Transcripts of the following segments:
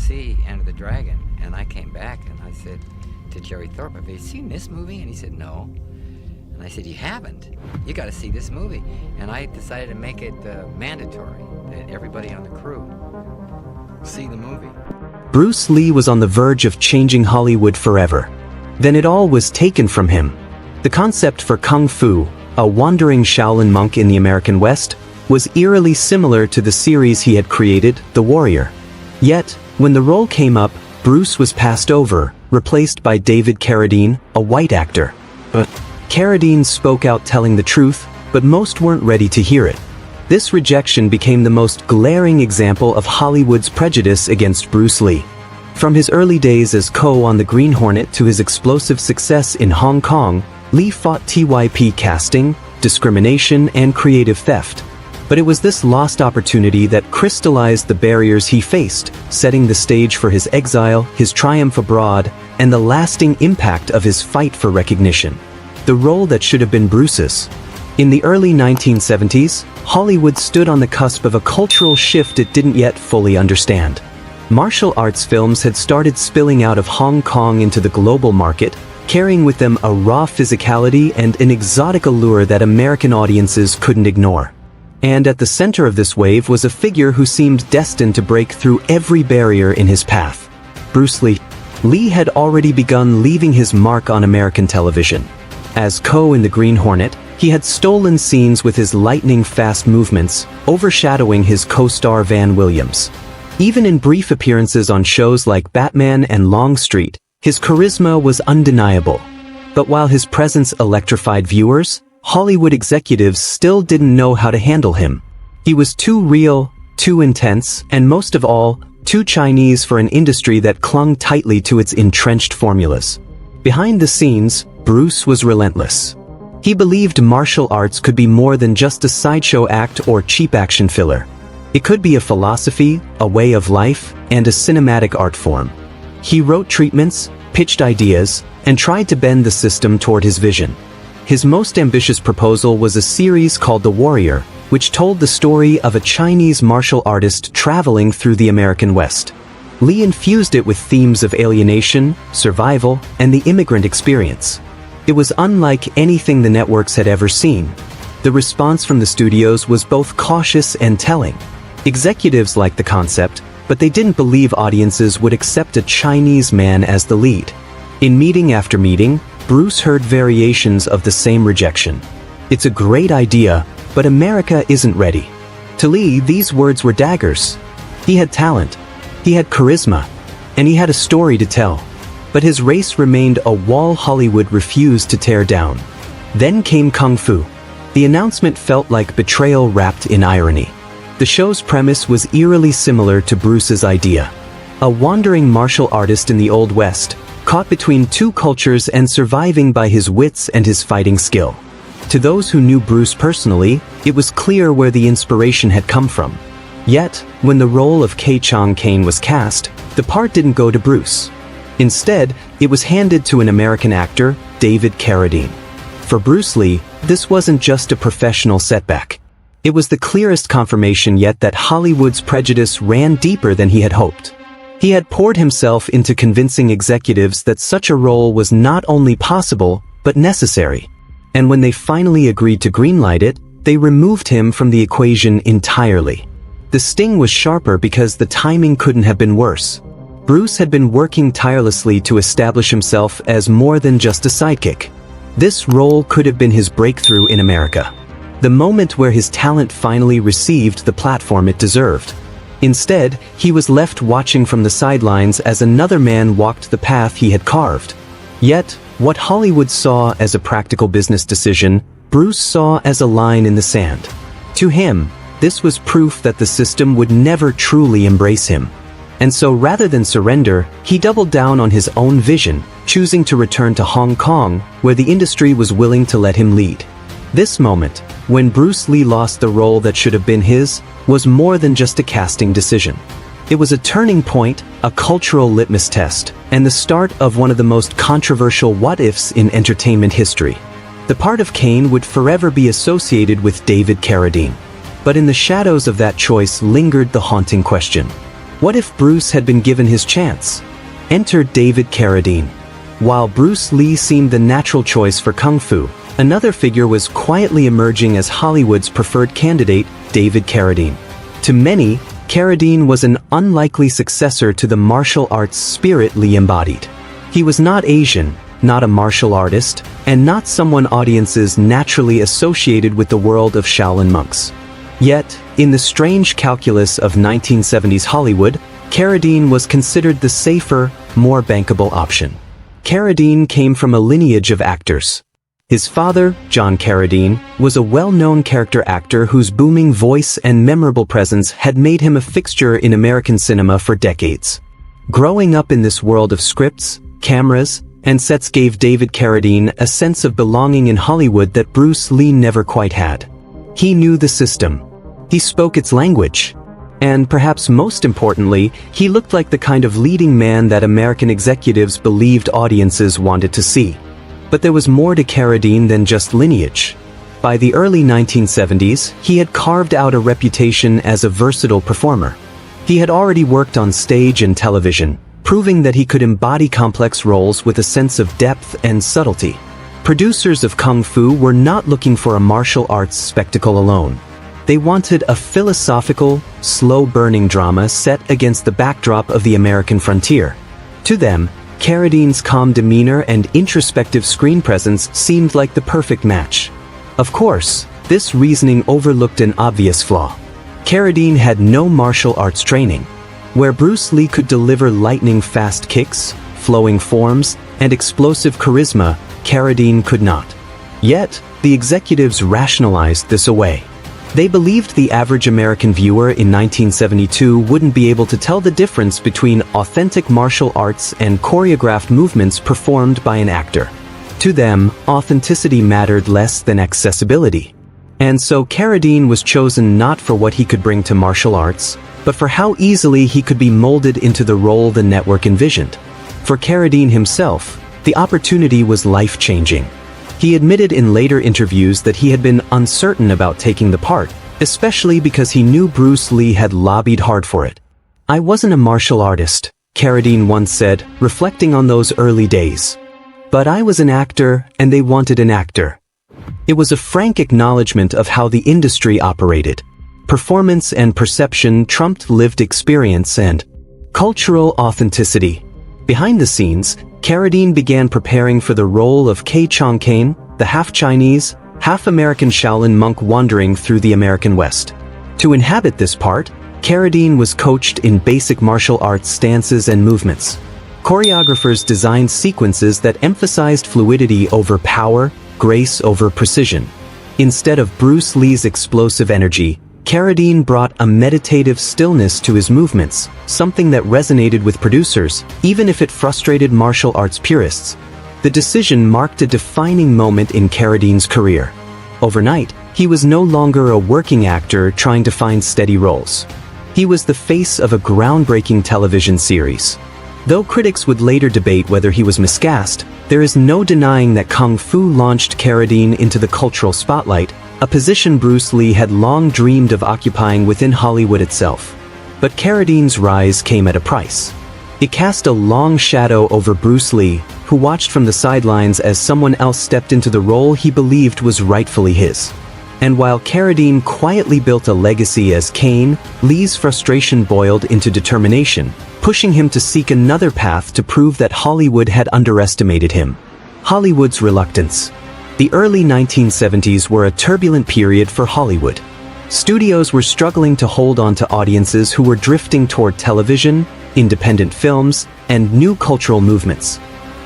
see Enter the Dragon, and I came back and I said to Jerry Thorpe, have you seen this movie? And he said, no. And I said, you haven't? You got to see this movie. And I decided to make it mandatory that everybody on the crew see the movie. Bruce Lee was on the verge of changing Hollywood forever. Then it all was taken from him. The concept for Kung Fu, a wandering Shaolin monk in the American West, was eerily similar to the series he had created, The Warrior. Yet, when the role came up, Bruce was passed over, replaced by David Carradine, a white actor. But Carradine spoke out telling the truth, but most weren't ready to hear it. This rejection became the most glaring example of Hollywood's prejudice against Bruce Lee. From his early days as Ko on the Green Hornet to his explosive success in Hong Kong, Lee fought TYP casting, discrimination, and creative theft. But it was this lost opportunity that crystallized the barriers he faced, setting the stage for his exile, his triumph abroad, and the lasting impact of his fight for recognition. The role that should have been Bruce's. In the early 1970s, Hollywood stood on the cusp of a cultural shift it didn't yet fully understand. Martial arts films had started spilling out of Hong Kong into the global market, carrying with them a raw physicality and an exotic allure that American audiences couldn't ignore. And at the center of this wave was a figure who seemed destined to break through every barrier in his path. Bruce Lee. Lee had already begun leaving his mark on American television. As Ko in the Green Hornet, he had stolen scenes with his lightning-fast movements, overshadowing his co-star Van Williams. Even in brief appearances on shows like Batman and Longstreet, his charisma was undeniable. But while his presence electrified viewers, Hollywood executives still didn't know how to handle him. He was too real, too intense, and most of all, too Chinese for an industry that clung tightly to its entrenched formulas. Behind the scenes, Bruce was relentless. He believed martial arts could be more than just a sideshow act or cheap action filler. It could be a philosophy, a way of life, and a cinematic art form. He wrote treatments, pitched ideas, and tried to bend the system toward his vision. His most ambitious proposal was a series called The Warrior, which told the story of a Chinese martial artist traveling through the American West. Lee infused it with themes of alienation, survival, and the immigrant experience. It was unlike anything the networks had ever seen. The response from the studios was both cautious and telling. Executives liked the concept, but they didn't believe audiences would accept a Chinese man as the lead. In meeting after meeting, Bruce heard variations of the same rejection. It's a great idea, but America isn't ready. To Lee, these words were daggers. He had talent, he had charisma, and he had a story to tell. But his race remained a wall Hollywood refused to tear down. Then came Kung Fu. The announcement felt like betrayal wrapped in irony. The show's premise was eerily similar to Bruce's idea. A wandering martial artist in the Old West, caught between two cultures and surviving by his wits and his fighting skill. To those who knew Bruce personally, it was clear where the inspiration had come from. Yet, when the role of Kei Chang Kane was cast, the part didn't go to Bruce. Instead, it was handed to an American actor, David Carradine. For Bruce Lee, this wasn't just a professional setback. It was the clearest confirmation yet that Hollywood's prejudice ran deeper than he had hoped. He had poured himself into convincing executives that such a role was not only possible, but necessary. And when they finally agreed to greenlight it, they removed him from the equation entirely. The sting was sharper because the timing couldn't have been worse. Bruce had been working tirelessly to establish himself as more than just a sidekick. This role could have been his breakthrough in America. The moment where his talent finally received the platform it deserved. Instead, he was left watching from the sidelines as another man walked the path he had carved. Yet, what Hollywood saw as a practical business decision, Bruce saw as a line in the sand. To him, this was proof that the system would never truly embrace him. And so rather than surrender, he doubled down on his own vision, choosing to return to Hong Kong, where the industry was willing to let him lead. This moment, when Bruce Lee lost the role that should have been his, was more than just a casting decision. It was a turning point, a cultural litmus test, and the start of one of the most controversial what-ifs in entertainment history. The part of Kane would forever be associated with David Carradine. But in the shadows of that choice lingered the haunting question. What if Bruce had been given his chance? Enter David Carradine. While Bruce Lee seemed the natural choice for Kung Fu, another figure was quietly emerging as Hollywood's preferred candidate, David Carradine. To many, Carradine was an unlikely successor to the martial arts spirit Lee embodied. He was not Asian, not a martial artist, and not someone audiences naturally associated with the world of Shaolin monks. Yet, in the strange calculus of 1970s Hollywood, Carradine was considered the safer, more bankable option. Carradine came from a lineage of actors. His father, John Carradine, was a well-known character actor whose booming voice and memorable presence had made him a fixture in American cinema for decades. Growing up in this world of scripts, cameras, and sets gave David Carradine a sense of belonging in Hollywood that Bruce Lee never quite had. He knew the system. He spoke its language. And perhaps most importantly, he looked like the kind of leading man that American executives believed audiences wanted to see. But there was more to Carradine than just lineage. By the early 1970s, he had carved out a reputation as a versatile performer. He had already worked on stage and television, proving that he could embody complex roles with a sense of depth and subtlety. Producers of Kung Fu were not looking for a martial arts spectacle alone. They wanted a philosophical, slow-burning drama set against the backdrop of the American frontier. To them, Carradine's calm demeanor and introspective screen presence seemed like the perfect match. Of course, this reasoning overlooked an obvious flaw. Carradine had no martial arts training. Where Bruce Lee could deliver lightning-fast kicks, flowing forms, and explosive charisma, Carradine could not. Yet, the executives rationalized this away. They believed the average American viewer in 1972 wouldn't be able to tell the difference between authentic martial arts and choreographed movements performed by an actor. To them, authenticity mattered less than accessibility. And so Carradine was chosen not for what he could bring to martial arts, but for how easily he could be molded into the role the network envisioned. For Carradine himself, the opportunity was life-changing. He admitted in later interviews that he had been uncertain about taking the part, especially because he knew Bruce Lee had lobbied hard for it. "I wasn't a martial artist," Carradine once said, reflecting on those early days. "But I was an actor, and they wanted an actor." It was a frank acknowledgement of how the industry operated. Performance and perception trumped lived experience and cultural authenticity. Behind the scenes, Carradine began preparing for the role of Kei Chong Kane, the half-Chinese, half-American Shaolin monk wandering through the American West. To inhabit this part, Carradine was coached in basic martial arts stances and movements. Choreographers designed sequences that emphasized fluidity over power, grace over precision. Instead of Bruce Lee's explosive energy, Carradine brought a meditative stillness to his movements, something that resonated with producers, even if it frustrated martial arts purists. The decision marked a defining moment in Carradine's career. Overnight, he was no longer a working actor trying to find steady roles. He was the face of a groundbreaking television series. Though critics would later debate whether he was miscast, there is no denying that Kung Fu launched Carradine into the cultural spotlight, a position Bruce Lee had long dreamed of occupying within Hollywood itself. But Carradine's rise came at a price. It cast a long shadow over Bruce Lee, who watched from the sidelines as someone else stepped into the role he believed was rightfully his. And while Carradine quietly built a legacy as Kane, Lee's frustration boiled into determination, pushing him to seek another path to prove that Hollywood had underestimated him. Hollywood's reluctance. The early 1970s were a turbulent period for Hollywood. Studios were struggling to hold on to audiences who were drifting toward television, independent films, and new cultural movements.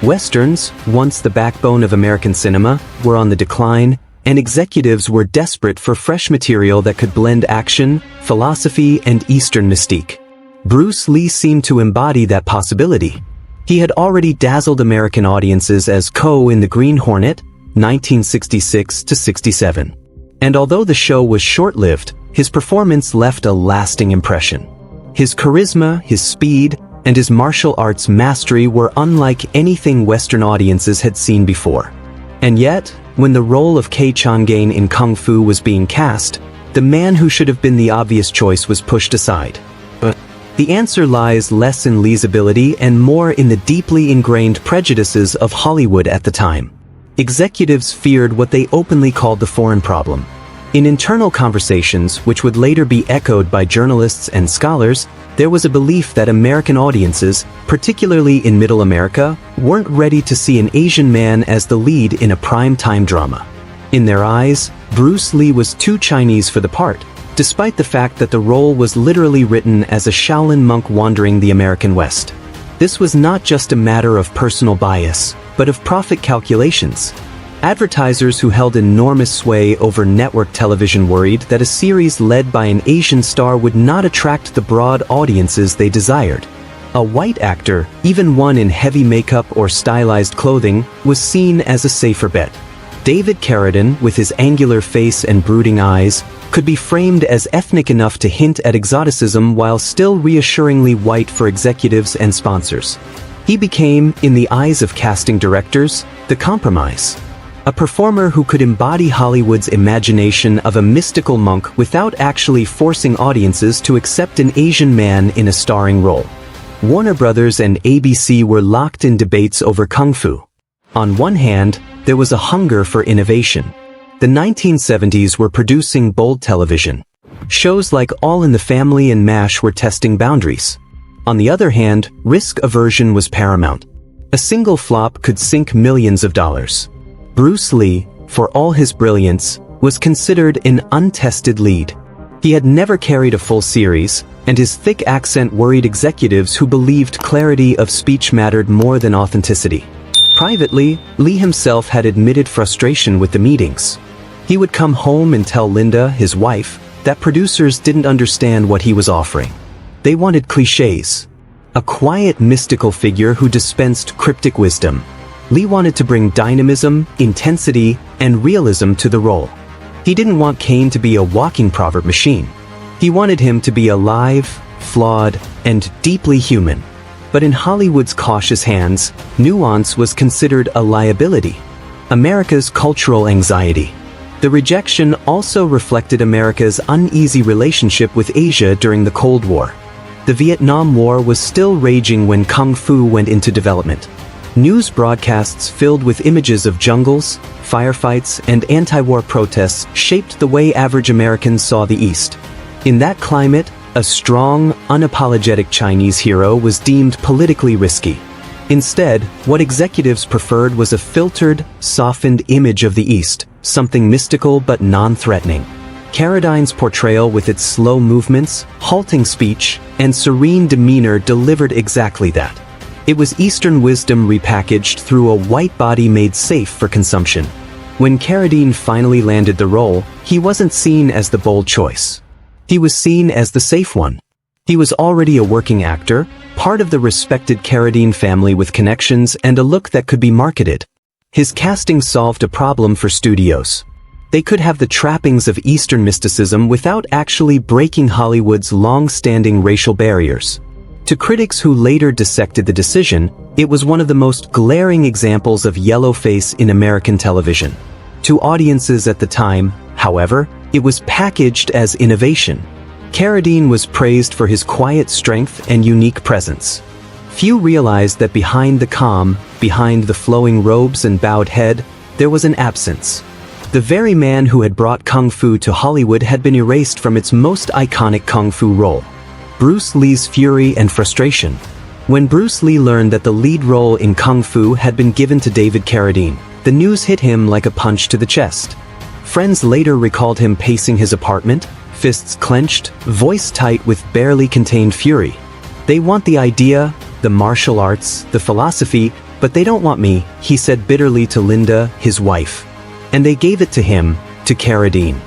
Westerns, once the backbone of American cinema, were on the decline, and executives were desperate for fresh material that could blend action, philosophy, and Eastern mystique. Bruce Lee seemed to embody that possibility. He had already dazzled American audiences as Ko in The Green Hornet, 1966 to 67. And although the show was short-lived, his performance left a lasting impression. His charisma, his speed, and his martial arts mastery were unlike anything Western audiences had seen before. And yet, when the role of Kei Chong Kane in Kung Fu was being cast, the man who should have been the obvious choice was pushed aside. But The answer lies less in Lee's ability and more in the deeply ingrained prejudices of Hollywood at the time. Executives feared what they openly called the foreign problem. In internal conversations, which would later be echoed by journalists and scholars, there was a belief that American audiences, particularly in Middle America, weren't ready to see an Asian man as the lead in a prime-time drama. In their eyes, Bruce Lee was too Chinese for the part, despite the fact that the role was literally written as a Shaolin monk wandering the American West. This was not just a matter of personal bias, but of profit calculations. Advertisers who held enormous sway over network television worried that a series led by an Asian star would not attract the broad audiences they desired. A white actor, even one in heavy makeup or stylized clothing, was seen as a safer bet. David Carradine, with his angular face and brooding eyes, could be framed as ethnic enough to hint at exoticism while still reassuringly white for executives and sponsors. He became, in the eyes of casting directors, the compromise. A performer who could embody Hollywood's imagination of a mystical monk without actually forcing audiences to accept an Asian man in a starring role. Warner Brothers and ABC were locked in debates over kung fu. On one hand, there was a hunger for innovation. The 1970s were producing bold television. Shows like All in the Family and MASH were testing boundaries. On the other hand, risk aversion was paramount. A single flop could sink millions of dollars. Bruce Lee, for all his brilliance, was considered an untested lead. He had never carried a full series, and his thick accent worried executives who believed clarity of speech mattered more than authenticity. Privately, Lee himself had admitted frustration with the meetings. He would come home and tell Linda, his wife, that producers didn't understand what he was offering. They wanted clichés. A quiet, mystical figure who dispensed cryptic wisdom. Lee wanted to bring dynamism, intensity, and realism to the role. He didn't want Kane to be a walking proverb machine. He wanted him to be alive, flawed, and deeply human. But in Hollywood's cautious hands, nuance was considered a liability. America's cultural anxiety. The rejection also reflected America's uneasy relationship with Asia during the Cold War. The Vietnam War was still raging when Kung Fu went into development. News broadcasts filled with images of jungles, firefights, and anti-war protests shaped the way average Americans saw the East. In that climate, a strong, unapologetic Chinese hero was deemed politically risky. Instead, what executives preferred was a filtered, softened image of the East, something mystical but non-threatening. Carradine's portrayal with its slow movements, halting speech, and serene demeanor delivered exactly that. It was Eastern wisdom repackaged through a white body made safe for consumption. When Carradine finally landed the role, he wasn't seen as the bold choice. He was seen as the safe one. He was already a working actor, part of the respected Carradine family with connections and a look that could be marketed. His casting solved a problem for studios. They could have the trappings of Eastern mysticism without actually breaking Hollywood's long-standing racial barriers. To critics who later dissected the decision, it was one of the most glaring examples of yellowface in American television. To audiences at the time, however, it was packaged as innovation. Carradine was praised for his quiet strength and unique presence. Few realized that behind the calm, behind the flowing robes and bowed head, there was an absence. The very man who had brought Kung Fu to Hollywood had been erased from its most iconic Kung Fu role. Bruce Lee's fury and frustration. When Bruce Lee learned that the lead role in Kung Fu had been given to David Carradine, the news hit him like a punch to the chest. Friends later recalled him pacing his apartment, fists clenched, voice tight with barely contained fury. They want the idea, the martial arts, the philosophy, but they don't want me, he said bitterly to Linda, his wife. And they gave it to him, to Carradine.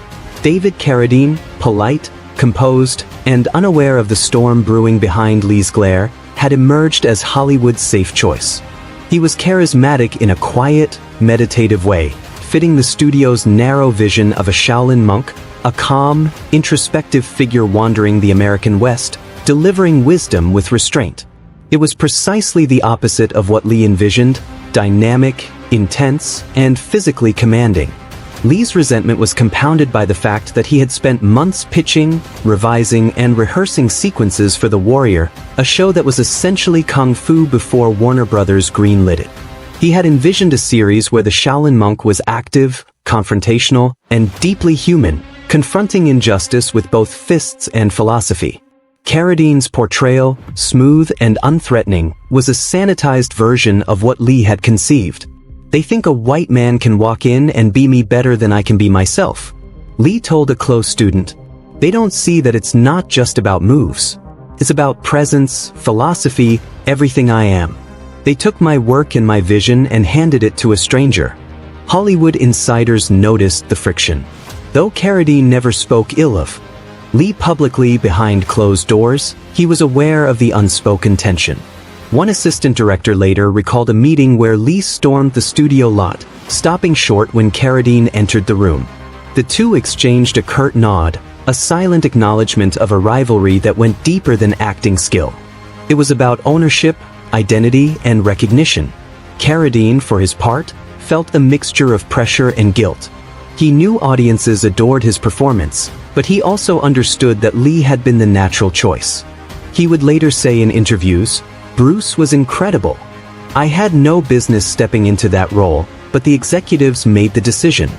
David Carradine, polite, composed, and unaware of the storm brewing behind Lee's glare, had emerged as Hollywood's safe choice. He was charismatic in a quiet, meditative way, fitting the studio's narrow vision of a Shaolin monk, a calm, introspective figure wandering the American West, delivering wisdom with restraint. It was precisely the opposite of what Lee envisioned, dynamic, intense, and physically commanding. Lee's resentment was compounded by the fact that he had spent months pitching, revising, and rehearsing sequences for The Warrior, a show that was essentially kung fu before Warner Brothers greenlit it. He had envisioned a series where the Shaolin monk was active, confrontational, and deeply human, confronting injustice with both fists and philosophy. Carradine's portrayal, smooth and unthreatening, was a sanitized version of what Lee had conceived. "They think a white man can walk in and be me better than I can be myself," Lee told a close student. "They don't see that it's not just about moves. It's about presence, philosophy, everything I am. They took my work and my vision and handed it to a stranger." Hollywood insiders noticed the friction. Though Carradine never spoke ill of Lee publicly behind closed doors, he was aware of the unspoken tension. One assistant director later recalled a meeting where Lee stormed the studio lot, stopping short when Carradine entered the room. The two exchanged a curt nod, a silent acknowledgement of a rivalry that went deeper than acting skill. It was about ownership, identity, and recognition. Carradine, for his part, felt a mixture of pressure and guilt. He knew audiences adored his performance, but he also understood that Lee had been the natural choice. He would later say in interviews, "Bruce was incredible. I had no business stepping into that role, but the executives made the decision.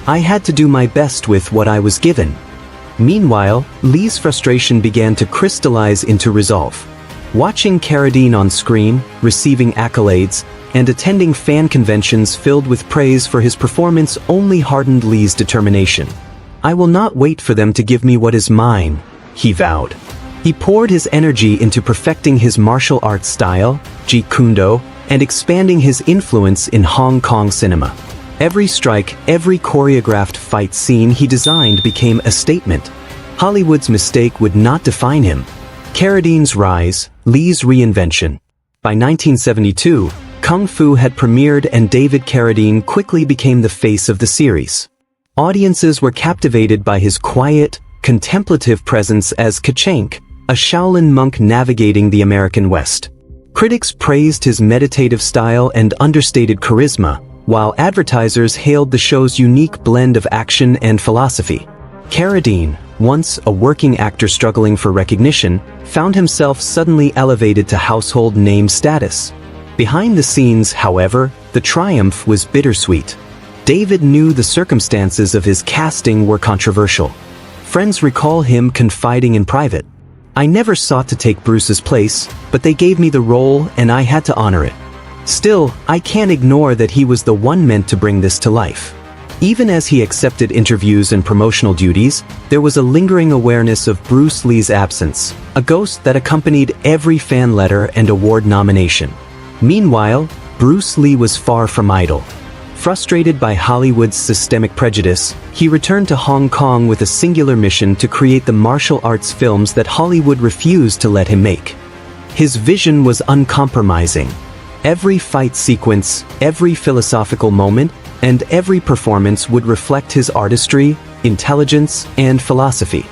I had to do my best with what I was given." Meanwhile, Lee's frustration began to crystallize into resolve. Watching Carradine on screen, receiving accolades, and attending fan conventions filled with praise for his performance only hardened Lee's determination. "I will not wait for them to give me what is mine," he vowed. He poured his energy into perfecting his martial arts style, Jeet Kune Do, and expanding his influence in Hong Kong cinema. Every strike, every choreographed fight scene he designed became a statement. Hollywood's mistake would not define him. Carradine's rise, Lee's reinvention. By 1972, Kung Fu had premiered and David Carradine quickly became the face of the series. Audiences were captivated by his quiet, contemplative presence as Kachank, a Shaolin monk navigating the American West. Critics praised his meditative style and understated charisma, while advertisers hailed the show's unique blend of action and philosophy. Carradine, once a working actor struggling for recognition, found himself suddenly elevated to household name status. Behind the scenes, however, the triumph was bittersweet. David knew the circumstances of his casting were controversial. Friends recall him confiding in private, "I never sought to take Bruce's place, but they gave me the role and I had to honor it. Still, I can't ignore that he was the one meant to bring this to life." Even as he accepted interviews and promotional duties, there was a lingering awareness of Bruce Lee's absence, a ghost that accompanied every fan letter and award nomination. Meanwhile, Bruce Lee was far from idle. Frustrated by Hollywood's systemic prejudice, he returned to Hong Kong with a singular mission to create the martial arts films that Hollywood refused to let him make. His vision was uncompromising. Every fight sequence, every philosophical moment, and every performance would reflect his artistry, intelligence, and philosophy.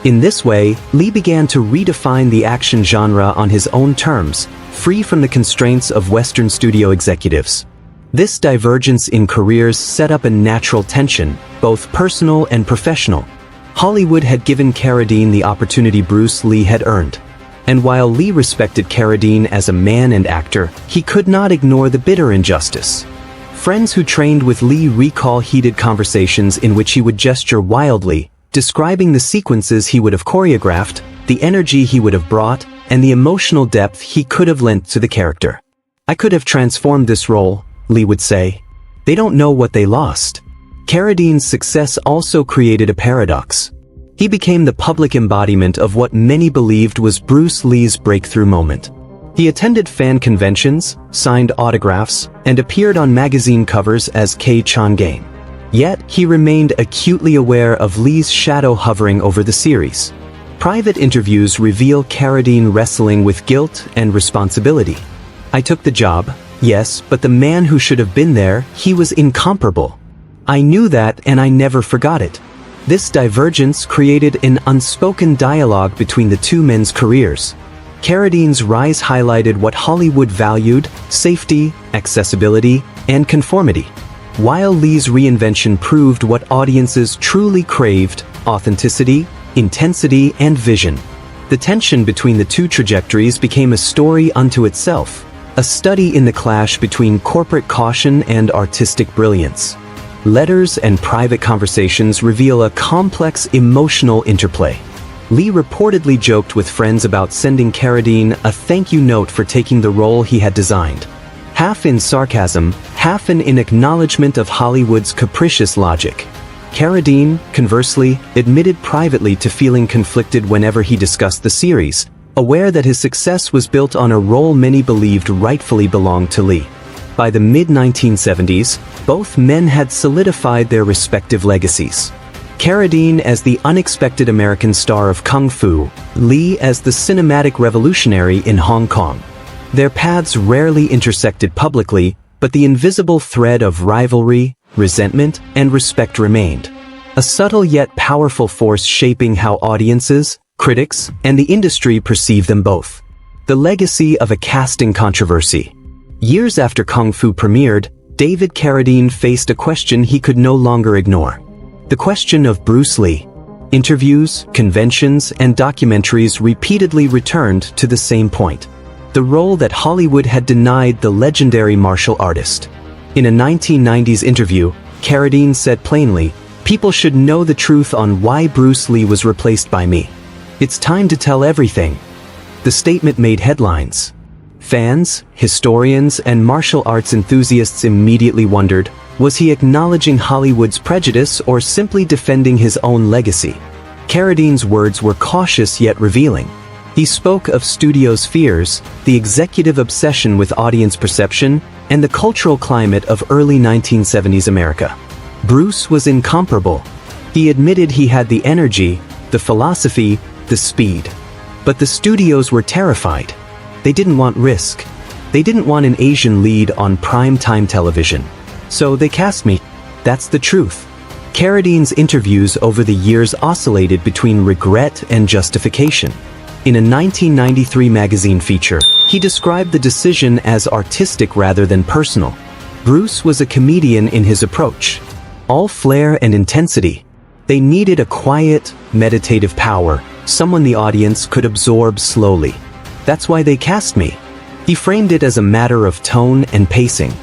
In this way, Lee began to redefine the action genre on his own terms, free from the constraints of Western studio executives. This divergence in careers set up a natural tension, both personal and professional. Hollywood had given Carradine the opportunity Bruce Lee had earned. And while Lee respected Carradine as a man and actor, he could not ignore the bitter injustice. Friends who trained with Lee recall heated conversations in which he would gesture wildly, describing the sequences he would have choreographed, the energy he would have brought, and the emotional depth he could have lent to the character. "I could have transformed this role," Lee would say. "They don't know what they lost." Carradine's success also created a paradox. He became the public embodiment of what many believed was Bruce Lee's breakthrough moment. He attended fan conventions, signed autographs, and appeared on magazine covers as Kei Chang-gang. Yet, he remained acutely aware of Lee's shadow hovering over the series. Private interviews reveal Carradine wrestling with guilt and responsibility. "I took the job, yes, but the man who should have been there, he was incomparable. I knew that and I never forgot it." This divergence created an unspoken dialogue between the two men's careers. Carradine's rise highlighted what Hollywood valued: safety, accessibility, and conformity. while Lee's reinvention proved what audiences truly craved: authenticity, intensity, and vision. The tension between the two trajectories became a story unto itself, a study in the clash between corporate caution and artistic brilliance. Letters and private conversations reveal a complex emotional interplay. Lee reportedly joked with friends about sending Carradine a thank you note for taking the role he had designed, half in sarcasm, half in acknowledgement of Hollywood's capricious logic. Carradine, conversely, admitted privately to feeling conflicted whenever he discussed the series, aware that his success was built on a role many believed rightfully belonged to Lee. By the mid-1970s, both men had solidified their respective legacies. Carradine as the unexpected American star of Kung Fu, Lee as the cinematic revolutionary in Hong Kong. Their paths rarely intersected publicly, but the invisible thread of rivalry, resentment, and respect remained, a subtle yet powerful force shaping how audiences, critics, and the industry perceive them both. The legacy of a casting controversy. Years after Kung Fu premiered, David Carradine faced a question he could no longer ignore. The question of Bruce Lee. Interviews, conventions, and documentaries repeatedly returned to the same point: the role that Hollywood had denied the legendary martial artist. In a 1990s interview, Carradine said plainly, "People should know the truth on why Bruce Lee was replaced by me. It's time to tell everything." The statement made headlines. Fans, historians, and martial arts enthusiasts immediately wondered, was he acknowledging Hollywood's prejudice or simply defending his own legacy? Carradine's words were cautious yet revealing. He spoke of studios' fears, the executive obsession with audience perception, and the cultural climate of early 1970s America. Bruce was incomparable. He admitted he had the energy, the philosophy, the speed. But the studios were terrified. They didn't want risk. They didn't want an Asian lead on prime-time television. So they cast me. That's the truth. Carradine's interviews over the years oscillated between regret and justification. In a 1993 magazine feature, he described the decision as artistic rather than personal. Bruce was a comedian in his approach. All flair and intensity. They needed a quiet, meditative power, someone the audience could absorb slowly. That's why they cast me. He framed it as a matter of tone and pacing.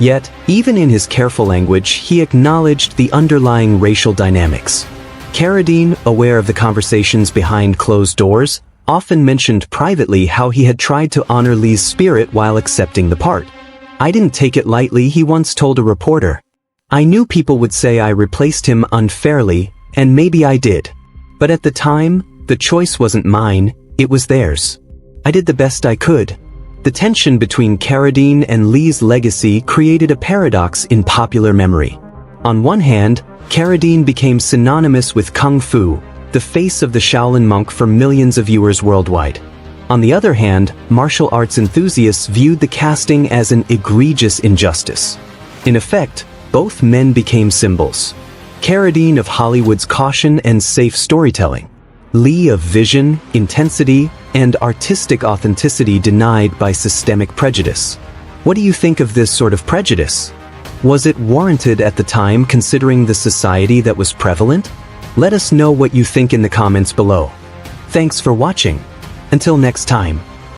Yet, even in his careful language, he acknowledged the underlying racial dynamics. Carradine, aware of the conversations behind closed doors, often mentioned privately how he had tried to honor Lee's spirit while accepting the part. "I didn't take it lightly," he once told a reporter. "I knew people would say I replaced him unfairly, and maybe I did. But at the time, the choice wasn't mine, it was theirs. I did the best I could." The tension between Carradine and Lee's legacy created a paradox in popular memory. On one hand, Carradine became synonymous with Kung Fu, the face of the Shaolin monk for millions of viewers worldwide. On the other hand, martial arts enthusiasts viewed the casting as an egregious injustice. In effect, both men became symbols. Carradine of Hollywood's caution and safe storytelling. Lee of vision, intensity, and artistic authenticity denied by systemic prejudice. What do you think of this sort of prejudice? Was it warranted at the time considering the society that was prevalent? Let us know what you think in the comments below. Thanks for watching. Until next time.